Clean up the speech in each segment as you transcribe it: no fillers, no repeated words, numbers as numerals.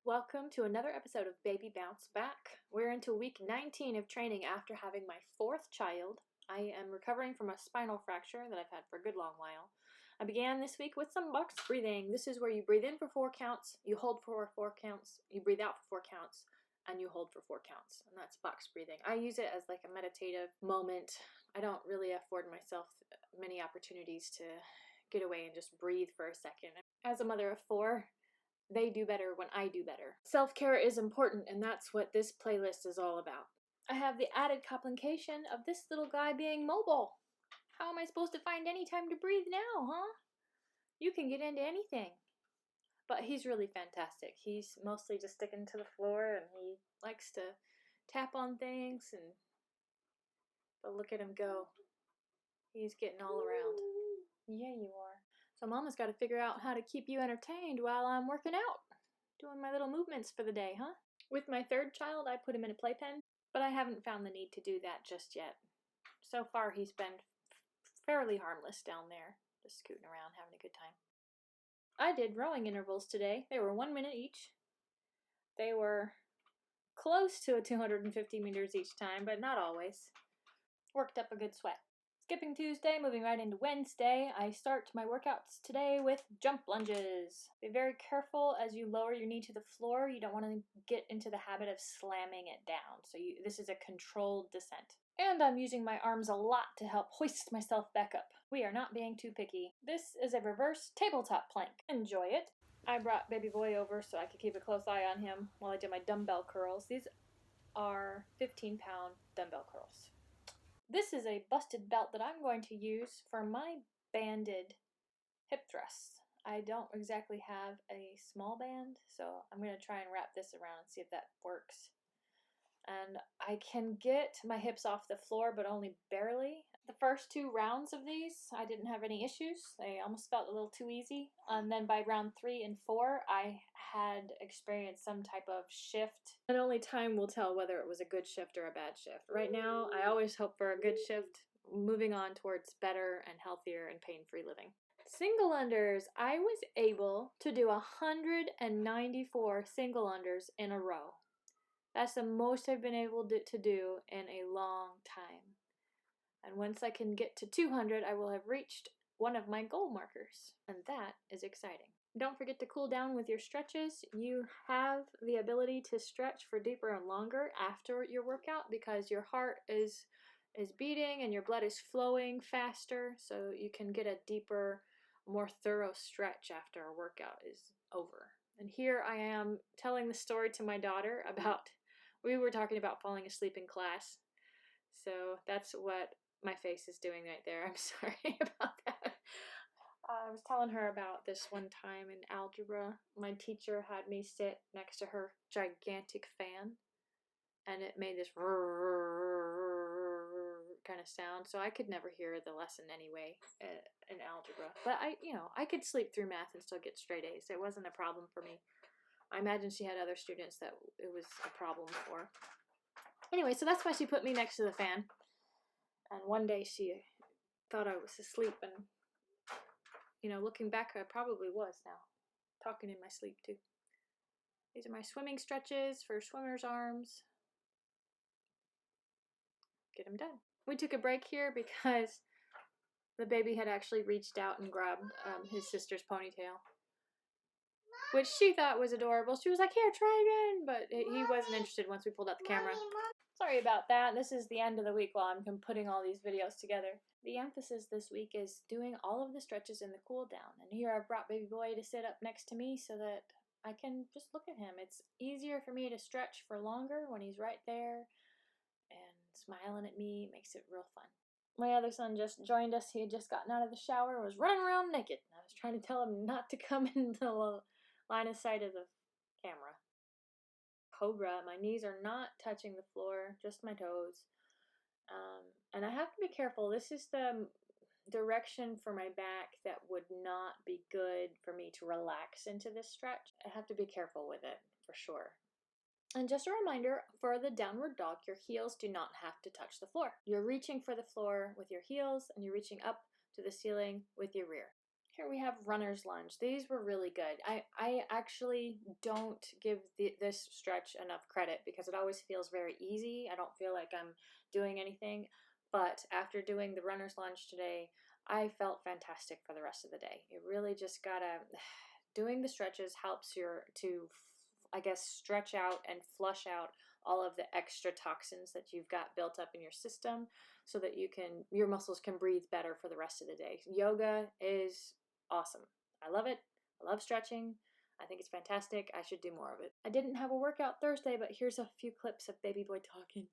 Welcome to another episode of Baby Bounce Back. We're into week 19 of training after having my fourth child. I am recovering from a spinal fracture that I've had for a good long while. I began this week with some box breathing. This is where you breathe in for 4 counts, you hold for 4 counts, you breathe out for 4 counts, and you hold for 4 counts. And that's box breathing. I use it as like a meditative moment. I don't really afford myself many opportunities to get away and just breathe for a second. As a mother of 4, they do better when I do better. Self-care is important, and that's what this playlist is all about. I have the added complication of this little guy being mobile. How am I supposed to find any time to breathe now, huh? You can get into anything. But he's really fantastic. He's mostly just sticking to the floor, and he likes to tap on things, but look at him go. He's getting all around. Yeah, you are. So Mama's got to figure out how to keep you entertained while I'm working out, doing my little movements for the day, huh? With my third child, I put him in a playpen, but I haven't found the need to do that just yet. So far, he's been fairly harmless down there, just scooting around, having a good time. I did rowing intervals today. They were 1 minute each. They were close to 250 meters each time, but not always. Worked up a good sweat. Skipping Tuesday, moving right into Wednesday, I start my workouts today with jump lunges. Be very careful as you lower your knee to the floor. You don't want to get into the habit of slamming it down. So this is a controlled descent. And I'm using my arms a lot to help hoist myself back up. We are not being too picky. This is a reverse tabletop plank. Enjoy it. I brought baby boy over so I could keep a close eye on him while I did my dumbbell curls. These are 15-pound dumbbell curls. This is a busted belt that I'm going to use for my banded hip thrusts. I don't exactly have a small band, so I'm going to try and wrap this around and see if that works. And I can get my hips off the floor, but only barely. The first 2 rounds of these, I didn't have any issues. They almost felt a little too easy. And then by round 3 and 4, I had experienced some type of shift. And only time will tell whether it was a good shift or a bad shift. Right now, I always hope for a good shift, moving on towards better and healthier and pain-free living. Single unders. I was able to do 194 single unders in a row. That's the most I've been able to do in a long time. And once I can get to 200, I will have reached one of my goal markers. And that is exciting. Don't forget to cool down with your stretches. You have the ability to stretch for deeper and longer after your workout because your heart is beating and your blood is flowing faster, so you can get a deeper, more thorough stretch after a workout is over. And here I am telling the story to my daughter about, we were talking about falling asleep in class. So that's what my face is doing right there. I'm sorry about that. I was telling her about this one time in algebra. My teacher had me sit next to her gigantic fan, and it made this kind of sound, so I could never hear the lesson anyway in algebra. But I could sleep through math and still get straight A's. It wasn't a problem for me. I imagine she had other students that it was a problem for. Anyway, so that's why she put me next to the fan. And one day she thought I was asleep, and looking back, I probably was now. Talking in my sleep too. These are my swimming stretches for swimmer's arms. Get them done. We took a break here because the baby had actually reached out and grabbed his sister's ponytail, which she thought was adorable. She was like, here, try again, but he wasn't interested once we pulled out the camera. Sorry about that. This is the end of the week while I'm putting all these videos together. The emphasis this week is doing all of the stretches in the cool down. And here I've brought baby boy to sit up next to me so that I can just look at him. It's easier for me to stretch for longer when he's right there and smiling at me. It makes it real fun. My other son just joined us. He had just gotten out of the shower, was running around naked. I was trying to tell him not to come into the line of sight of the camera. Cobra. My knees are not touching the floor, just my toes. And I have to be careful. This is the direction for my back that would not be good for me to relax into this stretch. I have to be careful with it, for sure. And just a reminder, for the downward dog, your heels do not have to touch the floor. You're reaching for the floor with your heels, and you're reaching up to the ceiling with your rear. Here we have runner's lunge. These were really good. I actually don't give this stretch enough credit because it always feels very easy. I don't feel like I'm doing anything. But after doing the runner's lunge today, I felt fantastic for the rest of the day. It really just gotta, doing the stretches helps I guess, stretch out and flush out all of the extra toxins that you've got built up in your system so that your muscles can breathe better for the rest of the day. Yoga is awesome. I love it. I love stretching. I think it's fantastic. I should do more of it. I didn't have a workout Thursday, but here's a few clips of baby boy talking.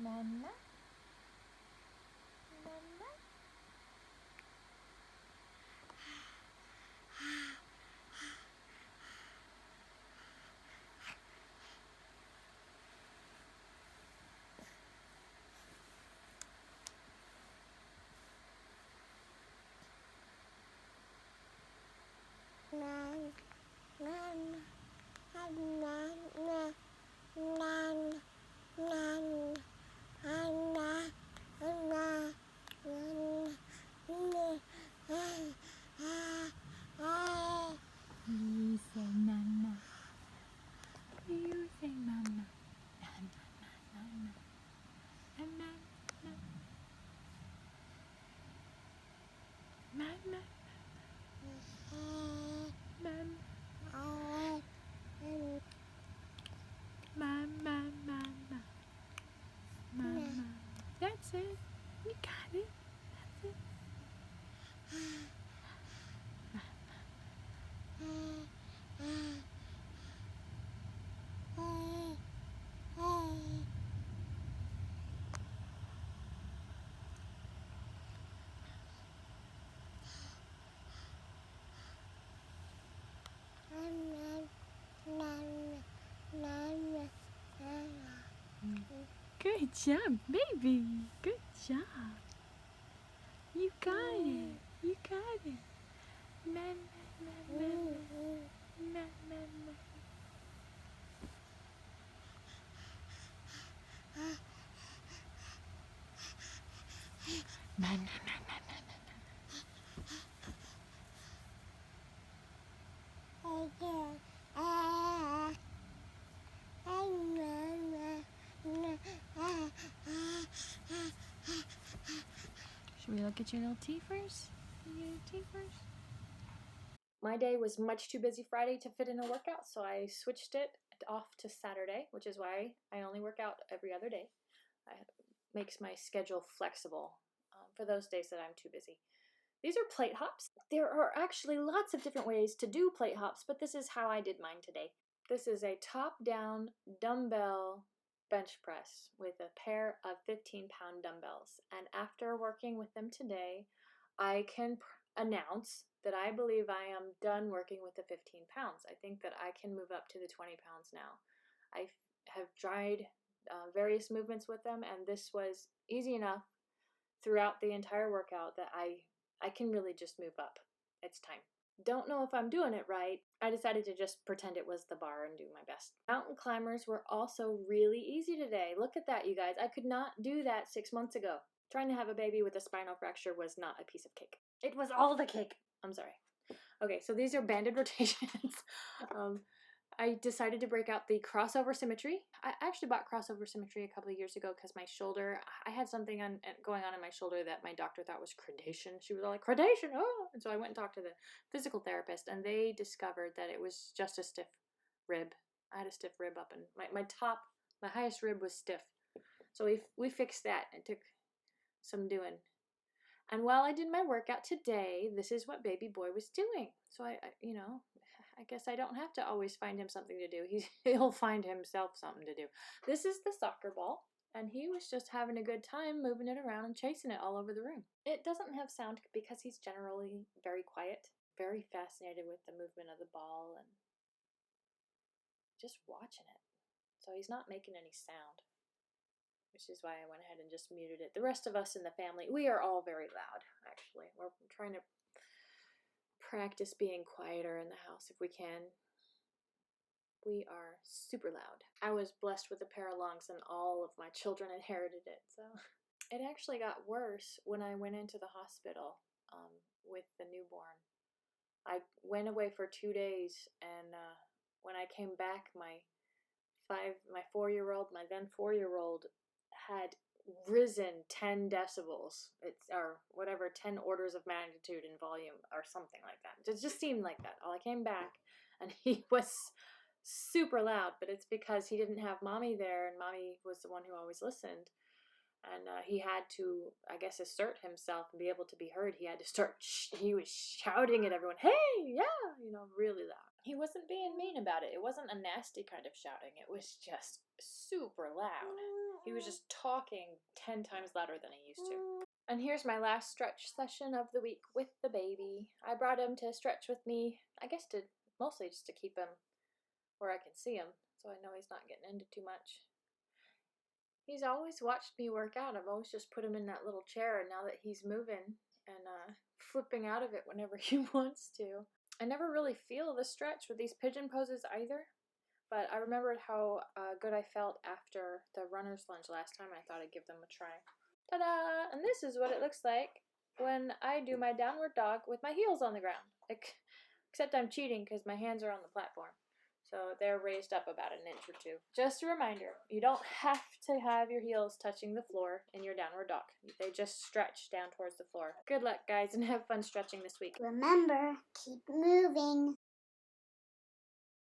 Mama. Mama. You say mama. You say mama. Mama. Mama. Mama. Mama. Mama. That's it. You got it. That's it. Good job, baby. Good job. You got it. You got it. Should we look at your little teeth first? My day was much too busy Friday to fit in a workout, so I switched it off to Saturday, which is why I only work out every other day. It makes my schedule flexible for those days that I'm too busy. These are plate hops. There are actually lots of different ways to do plate hops, but this is how I did mine today. This is a top-down dumbbell bench press with a pair of 15-pound dumbbells. And after working with them today, I can announce that I believe I am done working with the 15 pounds. I think that I can move up to the 20 pounds now. I have tried various movements with them, and this was easy enough throughout the entire workout that I can really just move up. It's time. Don't know if I'm doing it right. I decided to just pretend it was the bar and do my best. Mountain climbers were also really easy today. Look at that, you guys. I could not do that 6 months ago. Trying to have a baby with a spinal fracture was not a piece of cake. It was all the cake. I'm sorry. Okay, so these are banded rotations. I decided to break out the crossover symmetry. I actually bought crossover symmetry a couple of years ago because my shoulder, I had something going on in my shoulder that my doctor thought was credation. She was all like, credation, oh! And so I went and talked to the physical therapist, and they discovered that it was just a stiff rib. I had a stiff rib up, and my highest rib was stiff. So we fixed that. It took some doing. And while I did my workout today, this is what baby boy was doing. So I guess I don't have to always find him something to do. He'll find himself something to do. This is the soccer ball, and he was just having a good time moving it around and chasing it all over the room. It doesn't have sound because he's generally very quiet, very fascinated with the movement of the ball and just watching it. So he's not making any sound. which is why I went ahead and just muted it. The rest of us in the family, we are all very loud, actually. We're trying to practice being quieter in the house if we can. We are super loud. I was blessed with a pair of lungs, and all of my children inherited it, so. It actually got worse when I went into the hospital with the newborn. I went away for 2 days, and when I came back, my 4-year-old, my then 4-year-old, had risen 10 decibels. Or whatever, 10 orders of magnitude in volume, or something like that. It just seemed like that. I came back, and he was super loud, but it's because he didn't have mommy there, and mommy was the one who always listened. And he had to, I guess, assert himself and be able to be heard. He had to start, he was shouting at everyone, hey, yeah, really loud. He wasn't being mean about it. It wasn't a nasty kind of shouting. It was just super loud. He was just talking 10 times louder than he used to. And here's my last stretch session of the week with the baby. I brought him to stretch with me, I guess mostly just to keep him where I can see him, so I know he's not getting into too much. He's always watched me work out. I've always just put him in that little chair, and now that he's moving and flipping out of it whenever he wants to. I never really feel the stretch with these pigeon poses either, but I remembered how good I felt after the runner's lunge last time. I thought I'd give them a try. Ta-da! And this is what it looks like when I do my downward dog with my heels on the ground. Except I'm cheating because my hands are on the platform. So they're raised up about 1 inch or 2. Just a reminder, you don't have to have your heels touching the floor in your downward dog. They just stretch down towards the floor. Good luck, guys, and have fun stretching this week. Remember, keep moving.